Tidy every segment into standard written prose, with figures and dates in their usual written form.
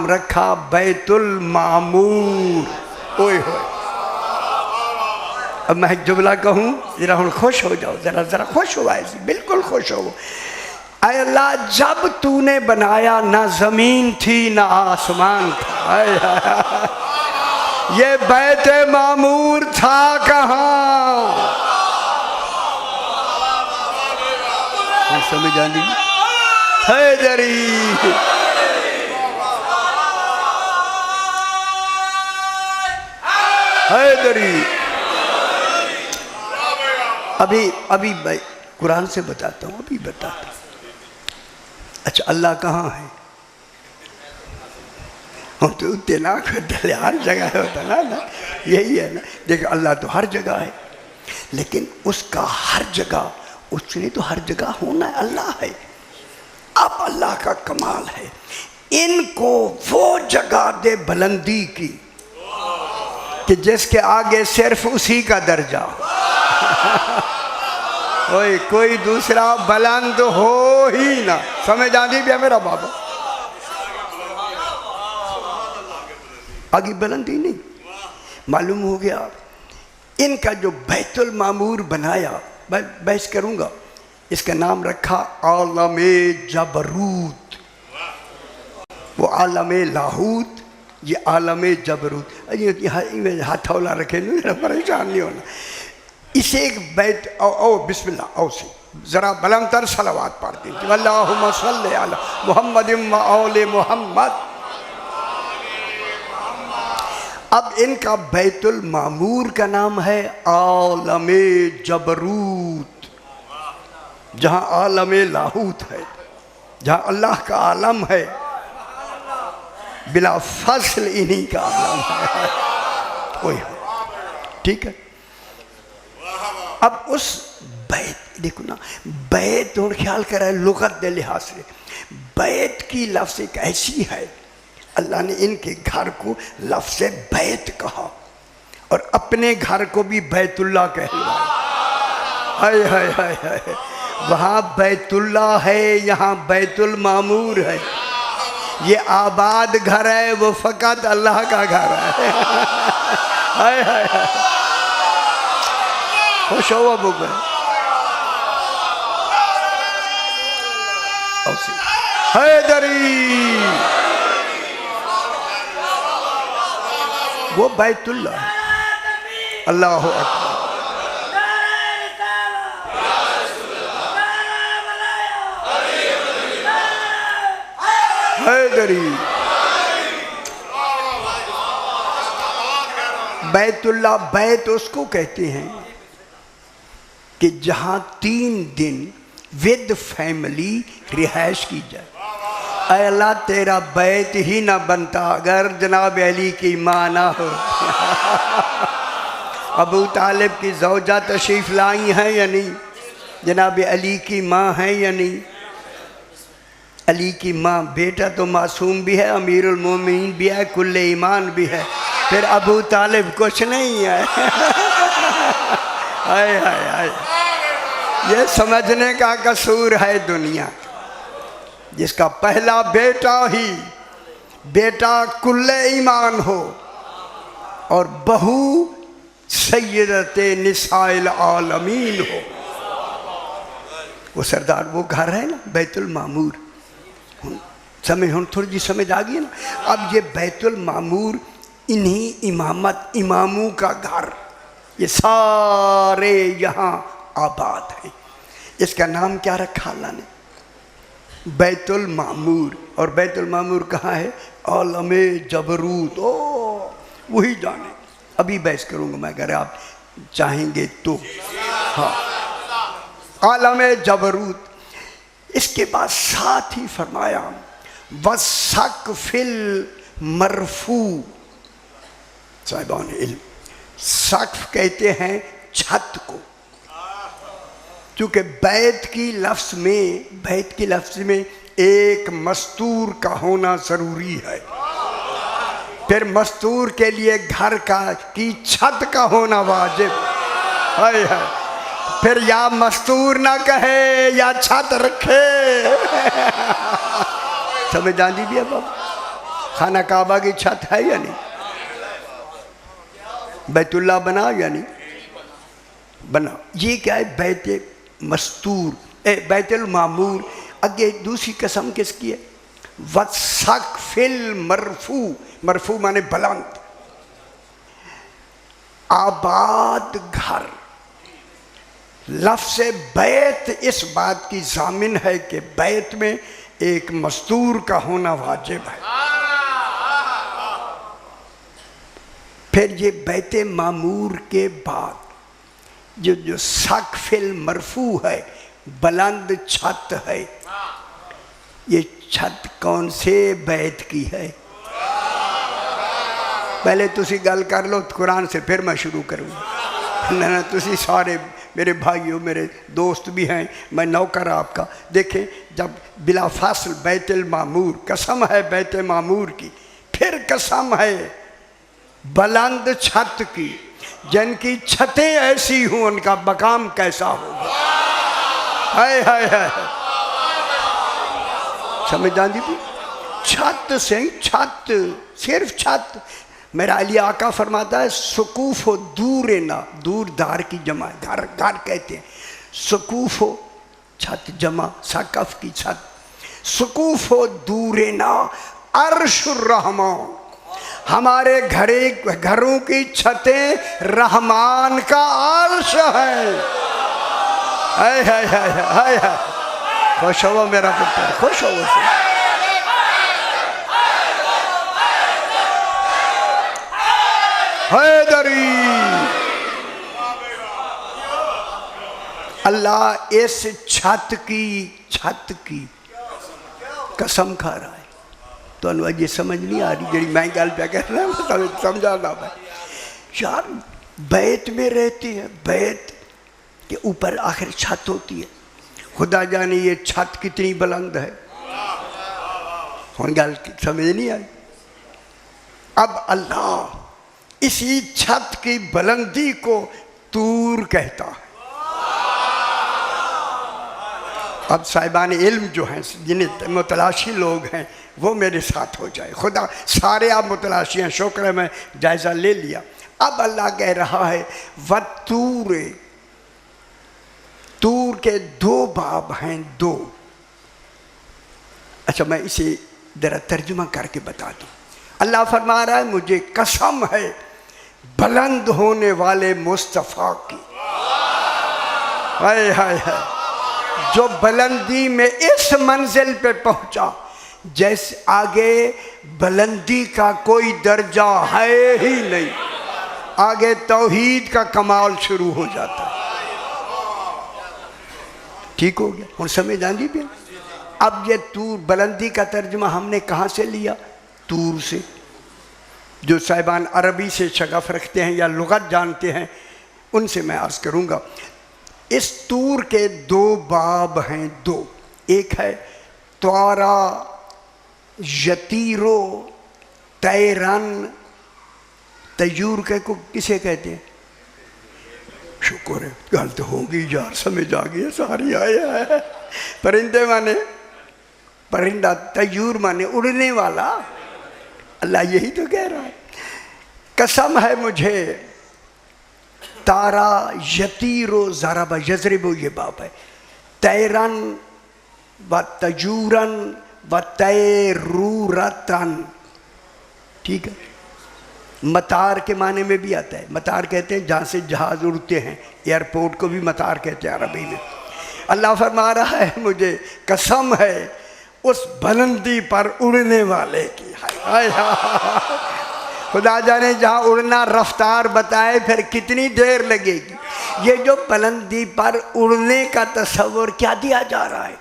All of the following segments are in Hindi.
नाम रखा बैतुल मामूर। ओए होए, अब मैं जुमला कहूँ, जरा हम खुश हो जाओ, जरा जरा खुश हो, ऐसी बिल्कुल खुश हो। ऐ अल्लाह, जब तूने बनाया ना जमीन थी ना आसमान था, ये बैत मामूर था कहाँ? समझ आनी हैदरी। हैदरी अभी मैं कुरान से बताता हूँ, अभी बताता हूँ। अच्छा, अल्लाह कहाँ है? हम तो दिनाक हर जगह होता ना, यही है ना। देखो, अल्लाह तो हर जगह है, लेकिन उसका हर जगह, उसने तो हर जगह होना है, अल्लाह है। अब अल्लाह का कमाल है, इनको वो जगह दे बुलंदी की कि जिसके आगे सिर्फ उसी का दर्जा कोई दूसरा बुलंद हो ही ना। समझ आती भी है मेरा बाबा? आगे बुलंदी नहीं। मालूम हो गया इनका जो बैतुल मामूर बनाया, मैं बहस करूंगा, इसका नाम रखा आलमे जबरूत। वो आलमे लाहूत, ये आलमे जबरूत। हथौला रखे नहीं, परेशान नहीं होना। इसे एक बैत ओ बिस्मिल्लाह औ से जरा बुलंदतर सलावत पढ़ते हैं, अल्लाहुम्मा सल्ली अला मुहम्मद व आले मुहम्मद। अब इनका बैतुल मामूर का नाम है आलमे जबरूत, जहाँ आलमे लाहूत है, जहाँ अल्लाह का आलम है, बिला फसल इन्हीं का आलम है। कोई ठीक है। अब उस बैत देखो ना, बैत और ख्याल करा लुगत के लिहाज से बैत की लफ्ज़ एक ऐसी है, अल्लाह ने इनके घर को लफ्ज़ बैत कहा और अपने घर को भी बैतुल्लाह कहलवाया। हाय हाय हाय हाय, वहाँ बैतुल्लाह है, यहाँ बैतुल मामूर है। ये आबाद घर है, वो फ़कत अल्लाह का घर है। हाय हाय हाय, खुश हो अबू भाई? हैदरी वो बैतुल्लाह है। अल्लाह अकबर। हैदरी बैतुल्लाह, बैत उसको कहते हैं कि जहाँ 3 दिन विद फैमिली रिहाइश की जाए। अल्लाह, तेरा बैत ही ना बनता अगर जनाब अली की माँ ना हो। अबू तालिब की ज़ौजा तशरीफ़ लाई हैं या नहीं? जनाब अली की माँ है या नहीं? अली की माँ, बेटा तो मासूम भी है, अमीरुल मोमिनीन भी है, कुल्ले ईमान भी है, फिर अबू तालिब कुछ नहीं है। हाय हाय हाय, ये समझने का कसूर है दुनिया। जिसका पहला बेटा ही बेटा कुल्ले ईमान हो और बहू सैयदते निसाइल आलमीन हो, वो सरदार, वो घर है ना बैतुल मामूर। समझ हम थोड़ी जी समझ आ गई ना। अब ये बैतुल मामूर, इन्हीं इमामत इमामों का घर, ये सारे यहाँ आबाद हैं। इसका नाम क्या रखा अल्लाह ने? बैतुल मामूर। और बैतुल मामूर कहाँ है? आलमे जबरूत। ओ वही जाने, अभी बहस करूँगा मैं अगर आप चाहेंगे तो। हाँ, आलमे जबरूत। इसके बाद साथ ही फरमाया वसक़फ़िल मरफू। साहिबान इल्म, सक़फ़ कहते हैं छत को, क्योंकि बैत की लफ्ज़ में एक मस्तूर का होना ज़रूरी है। फिर मस्तूर के लिए घर की छत का होना वाजिब है। फिर या मस्तूर ना कहे या छत रखे। समझ आती भी है बाबा? खाना काबा की छत है या नहीं? बैतुल्लाह बना या नहीं बना? ये क्या है? बैत मस्तूर, बैतुल मामूर। अगे दूसरी कसम किसकी है? वसक़्फ़िल मरफू, मरफू माने बुलंद। आबाद घर, लफ्ज़ बैत इस बात की ज़ामिन है कि बैत में एक मस्तूर का होना वाजिब है। फिर ये बैत मामूर के बाद जो सक़्फ़िल मरफू है, बुलंद छत है, ये छत कौन से बैत की है? पहले तुसी गल कर लो कुरान से, फिर मैं शुरू करूँगा। ना तुसी सारे मेरे भाइयों, मेरे दोस्त भी हैं, मैं नौकर आपका। देखें, जब बिला फासल बैतुल मामूर, कसम है बैत मामूर की, फिर कसम है बुलंद छत की, जिनकी छतें ऐसी हों उनका मकाम कैसा होगा। हाय हाय हाय, समझ आती थी? छत से, छत सिर्फ छत। मेरा अली आका फरमाता है सुकूफ हो दूर ना, दूर दार की जमा, घर घर कहते हैं। सुकूफ हो छत जमा, सकफ की छत। सुकूफ हो दूर ना अर्शुर रहमान, हमारे घरों की छतें रहमान का अर्श है। हाय हाय हाय हाय हाय, खुश हो मेरा पुत्र, खुश हो उसे। हैदरी, अल्लाह इस छत की कसम खा रहा है। तो अज ये समझ नहीं आ रही जी मैं गल पे कह रहा, समझाना मैं यार। बैत में रहती है, बैत के ऊपर आखिर छत होती है। खुदा जाने ये छत कितनी बुलंद है। हम गल समझ नहीं आई। अब अल्लाह इसी छत की बुलंदी को तूर कहता है। अब साहिबान इल्म जो हैं, जिन्हें मुतलाशी लोग हैं, वो मेरे साथ हो जाए। खुदा सारे आप मुतलाशी हैं, शुक्र है मैं जायज़ा ले लिया। अब अल्लाह कह रहा है वतूर, तूर के दो बाब हैं, दो। अच्छा मैं इसे जरा तर्जुमा करके बता दूं। अल्लाह फरमा रहा है मुझे कसम है बुलंद होने वाले मुस्तफ़ा की। हाय हाय हाय, जो बुलंदी में इस मंजिल पे पहुंचा जैसे आगे बुलंदी का कोई दर्जा है ही नहीं। आगे तौहीद का कमाल शुरू हो जाता है। ठीक हो गया, और समझ आंदी भी। अब ये तूर, बुलंदी का तर्जुमा हमने कहाँ से लिया? तूर से। जो साहिबान अरबी से शगफ रखते हैं या लुगत जानते हैं, उनसे मैं अर्ज़ करूँगा। इस तूर के दो बाब हैं, दो। एक है त्वारा यतीरो तैरन, तयूर के को किसे कहते हैं? शुक्र है, गल तो होगी यार, समझ आ गई, सारी आया है। परिंदे माने परिंदा, तयूर माने उड़ने वाला। अल्लाह यही तो कह रहा है। कसम है मुझे तारा यतीरो ज़राबा यज़रिबो, ये बाप है। तैरन व तजूरन व तैरूरतन, ठीक है। मतार के माने में भी आता है। मतार कहते हैं जहाँ से जहाज़ उड़ते हैं, एयरपोर्ट को भी मतार कहते हैं अरबी में। अल्लाह फरमा रहा है मुझे कसम है उस बुलंदी पर उड़ने वाले की। हाय हाय, खुदा जाने जहाँ उड़ना रफ्तार बताए फिर कितनी देर लगेगी। ये जो बुलंदी पर उड़ने का तस्वर क्या दिया जा रहा है,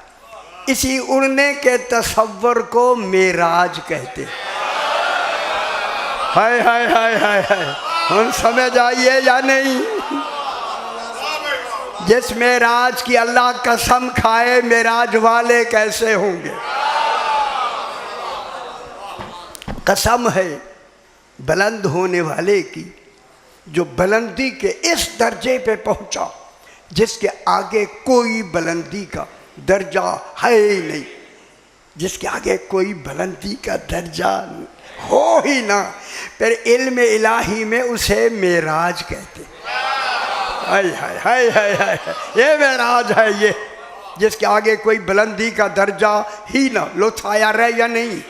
इसी उड़ने के तस्वर को मेराज कहते हैं। हाय हाय हाय हाय हाय, हम समझ आइए या नहीं? जिस मेराज की अल्लाह कसम खाए, मेराज वाले कैसे होंगे? कसम है बुलंद होने वाले की, जो बुलंदी के इस दर्जे पे पहुंचा जिसके आगे कोई बुलंदी का दर्जा है ही नहीं, जिसके आगे कोई बुलंदी का दर्जा हो ही ना, फिर इल्म इलाही में उसे मेराज कहते। हाय हाय हाय हाय हाय, ये मेराज है, ये जिसके आगे कोई बुलंदी का दर्जा ही ना, लो छाया रहे या नहीं।